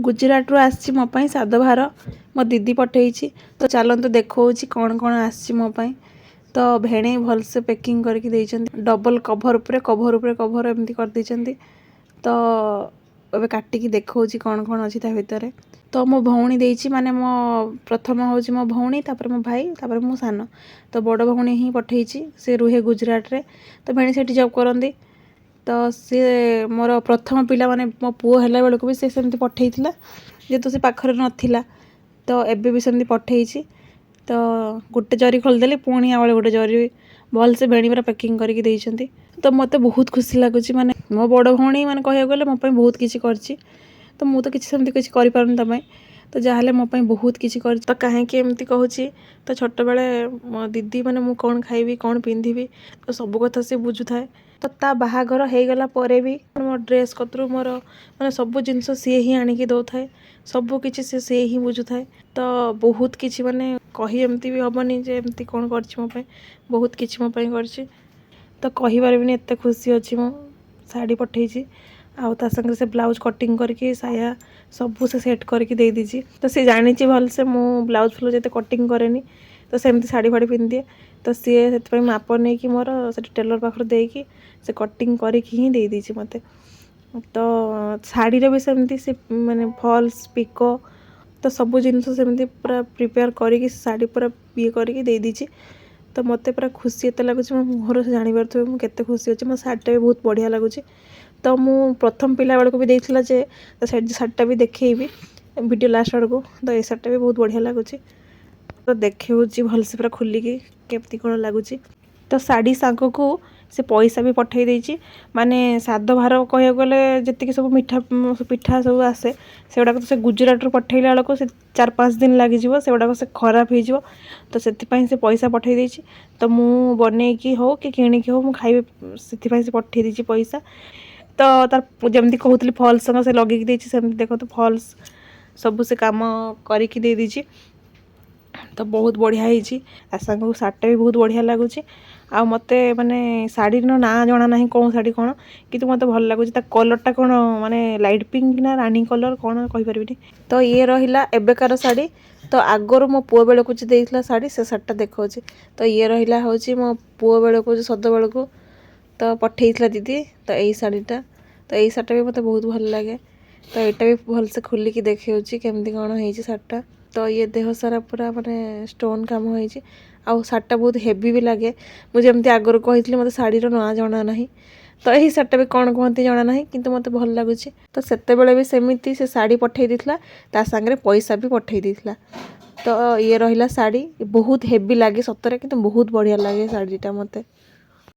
गुजरात रू आसी मो पाई सादभार मो दीदी पठेई। तो चलतु देखो कौन कौन आसी मो पाई। तो भेणे भलसे पैकिंग करके देइछन्ती डबल कभर उपरे कभर उपरे कभर एमती कर देइछन्ती। तो एबे काटिकी देखो कौन कौन अच्छी ता भितर। तो मो भौणी देइछि माने मो प्रथम होउछि मो भौणी तापर मो भाई तापर मो सान। तो बड़ भौणी ही पठेइछि से रुहे गुजरात रे। तो भेणे सेठी जॉब करंदी। तो सी मोर प्रथम पिला माने मो पुओ हैला बेलको भी से सेमती पठेइथिला जेतु से पाखरे नथिला। तो एबे भी सेमती पठेइछि। तो गोटे जरी खोलदेली पुणी आवाले गोटे जरी भल से भेणी पूरा पैकिंग करके देइछन्ती। तो मते बहुत खुशी लागुछि माने मो बड़ भौणी माने कहिया गले मो पई बहुत किछि करछि। तो मु तो किछि सेमती किछि करि पारुन त पई तो जाहले मो पई बहुत किछि कर। तो काहे कि एमती कहूछि तो छोट बेले मो दीदी माने मु कोन खाइबी कोन पिंधिबी तो सब कथा से बुझु थाए। तो ता बाहाघर हो गला परे भी मो ड्रेस कतरू मोर माने सब जिनस सी ही आनिकी दो थाए सब किछि से ही बुझु थाए। तो बहुत किछि माने कही एमती भी हबनी जे एमती कोन करछि मो पई बहुत किछि मो पई करछि। तो कहि परबिनी एते खुशी अछि मो साड़ी पठेइछि। आउ ता संगे से ब्लाउज कटिंग करके साया सब से सेट करके दे दीजिए। तो सी जानी भल से मु ब्लाउज फ्लाउज जते कटिंग करेनी तो सेमती साड़ी फाड़ी पिंधे। तो सी से माप नहीं कि मोर से टेलर पाखर देकी से कटिंग करके ही दे दीजिए मते। तो शाड़ी रे भी सेमती से माने फॉल्स पिको तो सब जिनस सेमती पूरा प्रिपेयर करके साड़ी पूरा ये करके दे दीजिए। तो मते पूरा खुशी एते लगुच मो मुहर से जानि पारथबे मु केते खुशी अछि। मो साड़ीटा भी बहुत बढ़िया लगुच। तो मु प्रथम पिला बेलको भी देइथिला जे तो साड़ीटा भी देखैबी वीडियो लास्ट आड़को। तो ए साड़ीटा भी बहुत बढ़िया लगुच। तो देखे होची भल से पूरा खुलिकी केमती कोन लगुच। तो साड़ी सांग को से पैसा भी पठे देइछि माने साद भार कहिया गले जति सब मिठा पिठा सब आसे से गुड़ा से गुजरात रू पठेला बेलको से 4-5 दिन लगी जिवो से गुड़ा से खराब हो जिवो। तो सेति पई से पैसा पठे देइछि। तो मु बने की हो कि किणी की हो मु खाइबे सेति पई से पठे देइछि पैसा। तो तार जमती कहूतली फॉल्स संग से लगे देइछि सेमती देखो तो फॉल्स सब से काम करके दे दीजिए। तो बहुत बढ़िया होइछि। आ संग साड़ीटा भी बहुत बढ़िया लगुच। आ मते माने साड़ी ना जाना नहीं कौन साड़ी कौन किंतु मते भल लगुच। ता कलरटा कौन माने लाइट पिंक ना रानी कलर कौन कहि परबिनी। तो ये रहिला एबेकार साड़ी। तो आगरो मो पुओ बेले कुछ देइथिला साड़ी से साड़ीटा देखौछि। तो ये रहिला होछि मो पुओ बेले को सद बेले को तो पठेइथिला दीदी। तो एई साड़ीटा तो एई साड़ीटा भी मते बहुत भल लागे। तो एटा भी भल से खुली की देखे होछि केमती कोन हेछि साड़ीटा। तो ये देह सारा पूरा माने स्टोन काम होइछि। आउ साड़ीटा बहुत हेवी भी लगे। मुझे एमती आगरो कहिथिले मते साड़ीर ना जाना नहीं। तो यही साड़ीटा भी कौन कहती जाना नहीं किंतु मते भल लगुच। तो सेते बेले भी सेमिति से साड़ी पठेइ दिथला ता संगे पैसा भी पठेइ दिथला। तो ये रहिला साड़ी बहुत हेवी लगे सतरे किंतु बहुत बढ़िया लगे साड़ीटा मते।